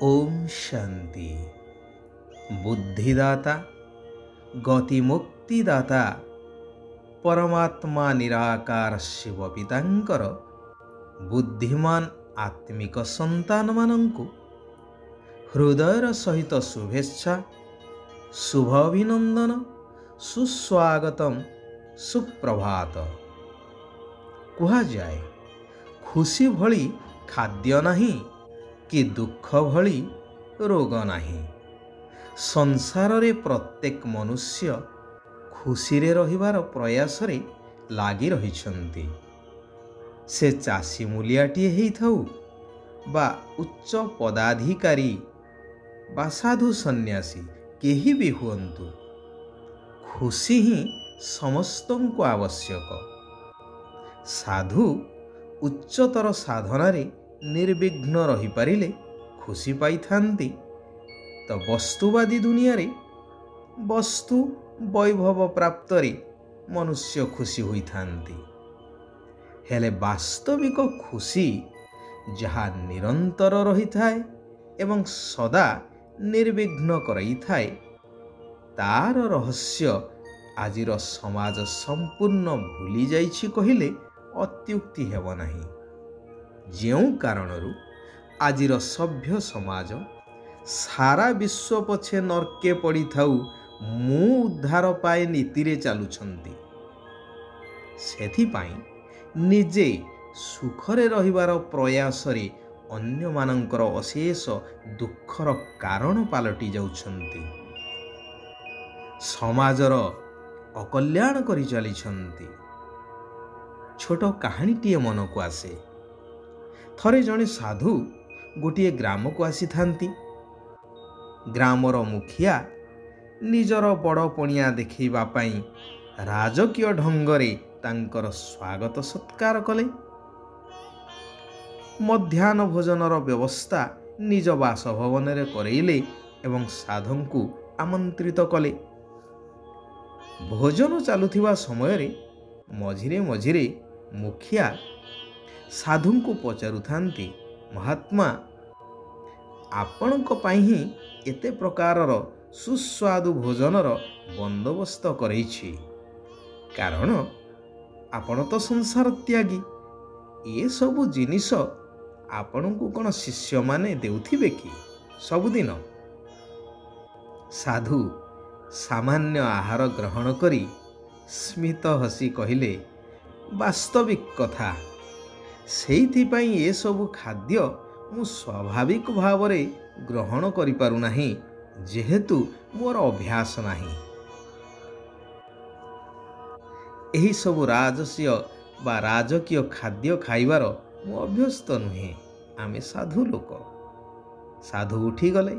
ओम शांति। बुद्धिदाता गतिमुक्तिदाता परमात्मा निराकार शिव पितांकर बुद्धिमान आत्मिक संतान मानंकु हृदयर सहित शुभेच्छा शुभ अभिनंदन सुस्वागतम सुप्रभात। कहा जाए खुशी भली खाद्य नहीं कि दुख भली रोग नहीं। संसार रे प्रत्येक मनुष्य खुशी रे रहिबार प्रयास रे लागी रहिछंती। से चासी मूलियाटिए हेइथाउ बा उच्च पदाधिकारी बा साधु सन्यासी केही भी हुअन्तु, खुशी ही समस्तंको आवश्यक। साधु उच्चतर साधना रे निर्विघ्न रही पारिले खुशी पाई थांती, तो वस्तुवादी दुनिया रे वस्तु वैभव प्राप्त रे मनुष्य खुशी होई थांती। हेले वास्तविक खुशी जहा निरंतर रही थाए एवं सदा निर्विघ्न करई थाए, तार रहस्य आजिर समाज संपूर्ण भूली जाइछि कहिले अत्युक्ति हेब नाही। जेउ कारणरू आजिर सभ्य समाज सारा विश्व पछे नरके पड़ी थाउ मु उद्धार पाए नीतिरे चालुछंती। सेथि पाई निजे सुखरे रहिबार प्रयास रे अन्य मानंकर अशेष दुखर कारण पालटी जाउछंती। समाजर अकल्याण करि चलिछंती। छोट कहानीटिए मन को आसे। थरे जने साधु गोटिए ग्राम को आसी थांती। ग्रामर मुखिया निजर बड़ पणिया देखैबा पाई राजकीय ढंगरे तांकर स्वागत सत्कार कले। मध्याह्न भोजनर व्यवस्था निज बासभवन रे करैले एवं साधुंकु आमंत्रित कले। भोजन चालुथिबा समय रे मझिरे मझिरे मुखिया साधुंकु पचारुथांती, महात्मा आपणक पाई ही एते प्रकारर सुस्वादु भोजनर बंदोबस्त करैछि, कारण आपण तो संसार त्यागी। ये सबु जिनिस आपणकु कोन शिष्य माने देउथिबे कि सबुदिन? साधु सामान्य आहार ग्रहण करी स्मित हसी कहिले, वास्तविक कथा। सेइथिपाई ये सबु खाद्य मु स्वाभाविक भावरे ग्रहण करि पारु नाही, जेहेतु मोर अभ्यास नाही। एही सबु राजसीय बा राजकीय खाद्य खाइबार मु अभ्यस्त नुहे। आमे साधु लोक। साधु उठी गले।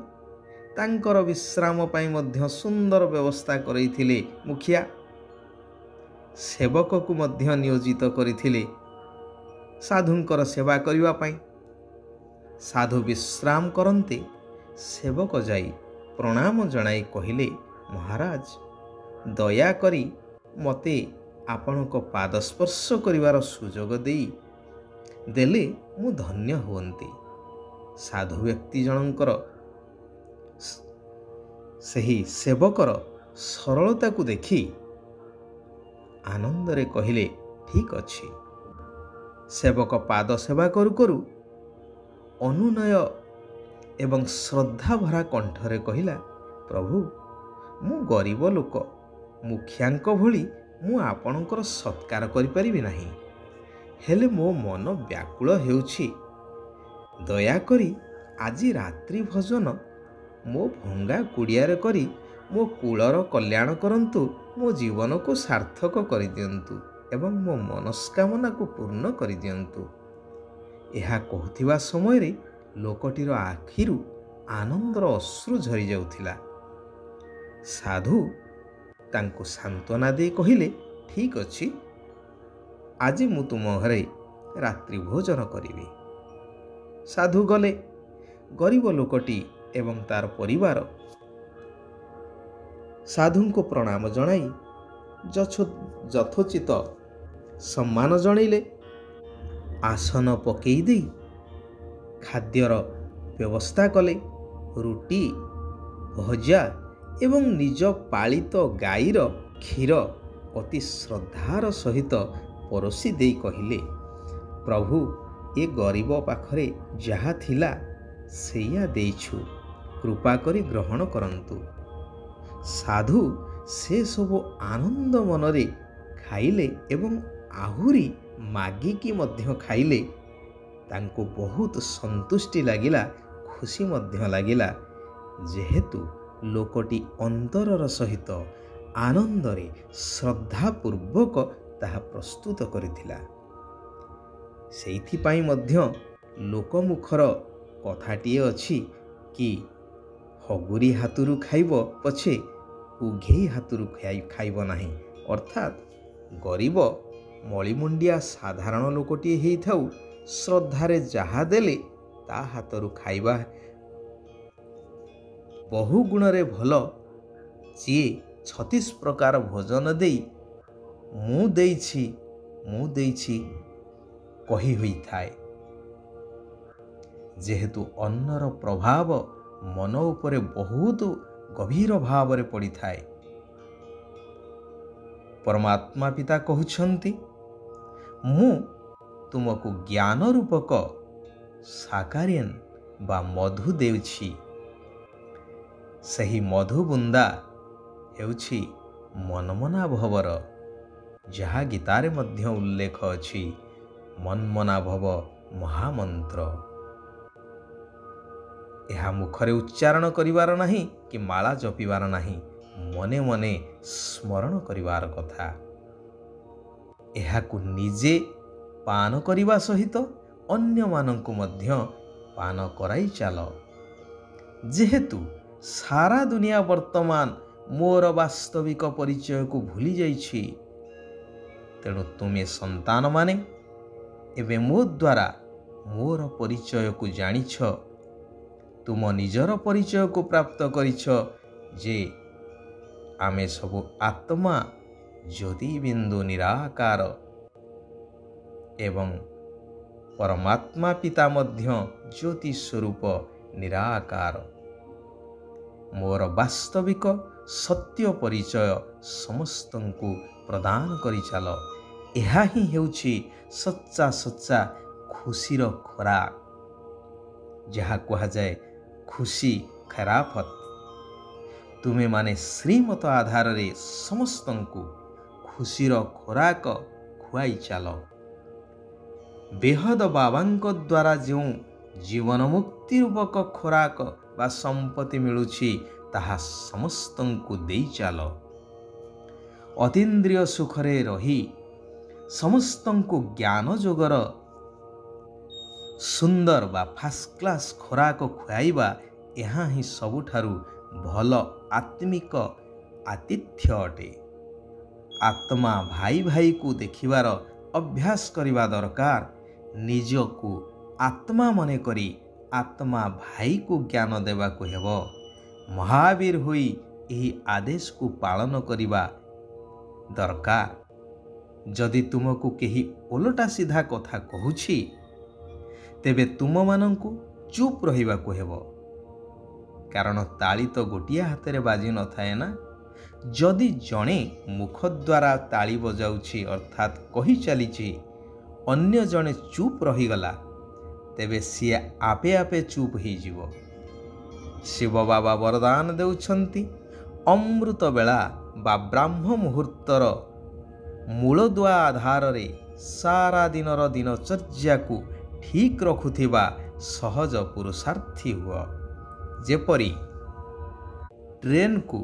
तांकर विश्राम पाई मध्य सुंदर व्यवस्था करैथिले मुखिया। सेवक को मध्य नियोजित करिथिले साधुंकर सेवा करिवा पाई। साधु विश्राम करन्ते सेवक जाई प्रणाम जणाई कहिले, महाराज दया करी मते आपणक पाद स्पर्श करिवार सुजोग देले मु धन्य हुअन्ति। साधु व्यक्ति जनंकर सही सेवकर सरलता को देखी आनंदरे कहिले, ठीक अछि। सेवक पाद सेवा करू करू अनुनय एवं श्रद्धा भरा कंठरे कहिला, प्रभु मु गरीब लोक, मुखियांक भली मु आपणकर सत्कार करि परिबि नाही, हेले मो मन व्याकुल हेउछि। दया करी आजि रात्रि भोजन मो भंगा कुड़ियारे करी मो कुलर कल्याण करंतु, मो जीवन को सार्थक करि दियंतु एवं मो मनस्कामना को पूर्ण करि दियंतु। एहा कहथिबा समय रे लोकटीर आखिरु आनंदर अश्रु झरी जाउथिला। साधु तांको सांत्वना दे कहिले, ठीक अछि, आज मु तुम घरे रात्रि भोजन करिबि। साधु गले। गरीब लोकटी एवं तार परिवार साधु को प्रणाम जणाई यथोचित सम्मान जणैले। आसन पकई दे खाद्यर ବ୍ୟବସ୍ଥା କଲେ। ରୁଟି, ଭଜା ଏବଂ ନିଜ ପାଳିତ ଗାଈର କ୍ଷୀର ଅତି ଶ୍ରଦ୍ଧାର ସହିତ ପରଷି ଦେଇ କହିଲେ, ପ୍ରଭୁ, ଏ ଗରିବ ପାଖରେ ଯାହା ଥିଲା ସେଇଆ ଦେଇଛୁ, କୃପା କରି ଗ୍ରହଣ କରନ୍ତୁ। ସାଧୁ ସେସବୁ ଆନନ୍ଦ ମନରେ ଖାଇଲେ ଏବଂ ଆହୁରି ମାଗିକି ମଧ୍ୟ ଖାଇଲେ। ତାଙ୍କୁ ବହୁତ ସନ୍ତୁଷ୍ଟି ଲାଗିଲା, ଖୁସି ମଧ୍ୟ ଲାଗିଲା, ଯେହେତୁ ଲୋକଟି ଅନ୍ତରର ସହିତ ଆନନ୍ଦରେ ଶ୍ରଦ୍ଧାପୂର୍ବକ ତାହା ପ୍ରସ୍ତୁତ କରିଥିଲା। ସେଇଥିପାଇଁ ମଧ୍ୟ ଲୋକମୁଖର କଥାଟିଏ ଅଛି କି ହଗୁରି ହାତରୁ ଖାଇବ ପଛେ ଉଘେଇ ହାତରୁ ଖାଇବ ନାହିଁ। ଅର୍ଥାତ୍ ଗରିବ ମଳିମୁଣ୍ଡିଆ ସାଧାରଣ ଲୋକଟିଏ ହେଇଥାଉ, ଶ୍ରଦ୍ଧାରେ ଯାହା ଦେଲେ ତା ହାତରୁ ଖାଇବା ବହୁ ଗୁଣରେ ଭଲ। ଯିଏ 36 ପ୍ରକାର ଭୋଜନ ଦେଇ ମୁଁ ଦେଇଛି କହି ହୋଇଥାଏ। ଯେହେତୁ ଅନ୍ନର ପ୍ରଭାବ ମନ ଉପରେ ବହୁତ ଗଭୀର ଭାବରେ ପଡ଼ିଥାଏ। ପରମାତ୍ମା ପିତା କହୁଛନ୍ତି, ମୁଁ ତୁମକୁ ଜ୍ଞାନ ରୂପକ ସାକାରିନ୍ ବା ମଧୁ ଦେଉଛି। ସେହି ମଧୁ ବୁନ୍ଦା ହେଉଛି ମନ୍ମନା ଭବର, ଯାହା ଗୀତାରେ ମଧ୍ୟ ଉଲ୍ଲେଖ ଅଛି, ମନ୍ମନା ଭବ ମହାମନ୍ତ୍ର। ଏହା ମୁଖରେ ଉଚ୍ଚାରଣ କରିବାର ନାହିଁ କି ମାଳା ଜପିବାର ନାହିଁ, ମନେ ମନେ ସ୍ମରଣ କରିବାର କଥା। ଏହାକୁ ନିଜେ ପାନ କରିବା ସହିତ ଅନ୍ୟମାନଙ୍କୁ ମଧ୍ୟ ପାନ କରାଇ ଚାଲ। ଯେହେତୁ ସାରା ଦୁନିଆ ବର୍ତ୍ତମାନ ମୋର ବାସ୍ତବିକ ପରିଚୟକୁ ଭୁଲି ଯାଇଛି, ତେଣୁ ତୁମେ ସନ୍ତାନମାନେ ଏବେ ମୋ ଦ୍ୱାରା ମୋର ପରିଚୟକୁ ଜାଣିଛ। ତୁମ ନିଜର ପରିଚୟକୁ ପ୍ରାପ୍ତ କରିଛ ଯେ ଆମେ ସବୁ ଆତ୍ମା, ଜ୍ୟୋତିବିନ୍ଦୁ ନିରାକାର ଏବଂ ପରମାତ୍ମା ପିତା ମଧ୍ୟ ଜ୍ୟୋତି ସ୍ୱରୂପ ନିରାକାର। ମୋର ବାସ୍ତବିକ ସତ୍ୟ ପରିଚୟ ସମସ୍ତଙ୍କୁ ପ୍ରଦାନ କରିଚାଲ। ଏହା ହିଁ ହେଉଛି ସଚ୍ଚା ଖୁସିର ଖୋରାକ, ଯାହା କୁହାଯାଏ ଖୁସି ଖେରାଫତ। ତୁମେମାନେ ଶ୍ରୀମତ ଆଧାରରେ ସମସ୍ତଙ୍କୁ ଖୁସିର ଖୋରାକ ଖୁଆଇ ଚାଲ। ବେହଦ ବାବାଙ୍କ ଦ୍ୱାରା ଯେଉଁ ଜୀବନ ମୁକ୍ତି ରୂପକ ଖୋରାକ ବା ସମ୍ପତ୍ତି ମିଳୁଛି, ତାହା ସମସ୍ତଙ୍କୁ ଦେଇ ଚାଲ। ଅତୀନ୍ଦ୍ରିୟ ସୁଖରେ ରହି ସମସ୍ତଙ୍କୁ ଜ୍ଞାନ ଯୋଗର ସୁନ୍ଦର ବା ଫାର୍ଷ୍ଟ କ୍ଲାସ୍ ଖୋରାକ ଖୁଆଇବା, ଏହା ହିଁ ସବୁଠାରୁ ଭଲ ଆତ୍ମିକ ଆତିଥ୍ୟ ଅଟେ। ଆତ୍ମା ଭାଇକୁ ଦେଖିବାର ଅଭ୍ୟାସ କରିବା ଦରକାର। ନିଜକୁ ଆତ୍ମା ମନେକରି ଆତ୍ମା ଭାଇକୁ ଜ୍ଞାନ ଦେବାକୁ ହେବ। ମହାବୀର ହୋଇ ଏହି ଆଦେଶକୁ ପାଳନ କରିବା ଦରକାର। ଯଦି ତୁମକୁ କେହି ଓଲଟା ସିଧା କଥା କହୁଛି, ତେବେ ତୁମମାନଙ୍କୁ ଚୁପ୍ ରହିବାକୁ ହେବ। କାରଣ ତାଳି ତ ଗୋଟିଏ ହାତରେ ବାଜି ନଥାଏ ନା। ଯଦି ଜଣେ ମୁଖ ଦ୍ୱାରା ତାଳି ବଜାଉଛି ଅର୍ଥାତ୍ କହି ଚାଲିଛି, ଅନ୍ୟ ଜଣେ ଚୁପ୍ ରହିଗଲା, ତେବେ ସିଏ ଆପେ ଆପେ ଚୁପ୍ ହେଇଯିବ। ଶିବ ବାବା ବରଦାନ ଦେଉଛନ୍ତି, ଅମୃତ ବେଳା ବା ବ୍ରାହ୍ମ ମୁହୂର୍ତ୍ତର ମୂଳଦୁଆ ଆଧାରରେ ସାରା ଦିନର ଦିନଚର୍ଯ୍ୟାକୁ ଠିକ୍ ରଖୁଥିବା ସହଜ ପୁରୁଷାର୍ଥୀ ହୁଅ। ଯେପରି ଟ୍ରେନକୁ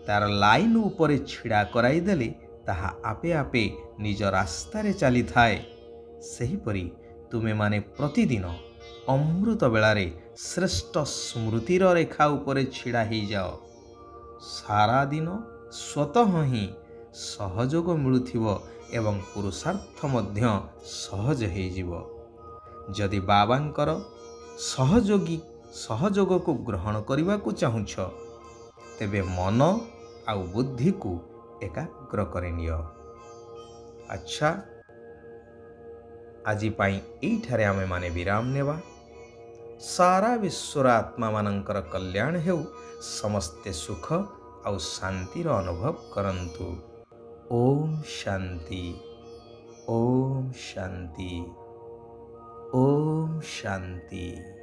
ତାର ଲାଇନ ଉପରେ ଛିଡ଼ା କରାଇଦେଲେ ତାହା ଆପେ ଆପେ ନିଜ ରାସ୍ତାରେ ଚାଲିଥାଏ, ସେହିପରି ତୁମେମାନେ ପ୍ରତିଦିନ ଅମୃତ ବେଳାରେ ଶ୍ରେଷ୍ଠ ସ୍ମୃତିର ରେଖା ଉପରେ ଛିଡ଼ା ହେଇଯାଅ। ସାରା ଦିନ ସ୍ୱତଃ ହିଁ ସହଯୋଗ ମିଳୁଥିବ ଏବଂ ପୁରୁଷାର୍ଥ ମଧ୍ୟ ସହଜ ହେଇଯିବ। ଯଦି ବାବାଙ୍କର ସହଯୋଗକୁ ଗ୍ରହଣ କରିବାକୁ ଚାହୁଁଛ, ତେବେ ମନ ଆଉ ବୁଦ୍ଧିକୁ ଏକାଗ୍ର କରିନିଅ। ଆଚ୍ଛା, ଆଜି ପାଇଁ ଏଇଠାରେ ଆମେମାନେ ବିରାମ ନେବା। सारा विश्वर आत्मा मानकर कल्याण हेउ समस्ते सुख आउ शांतिर अनुभव करंतु। ओम शांति, ओम शांति, ओम शांति।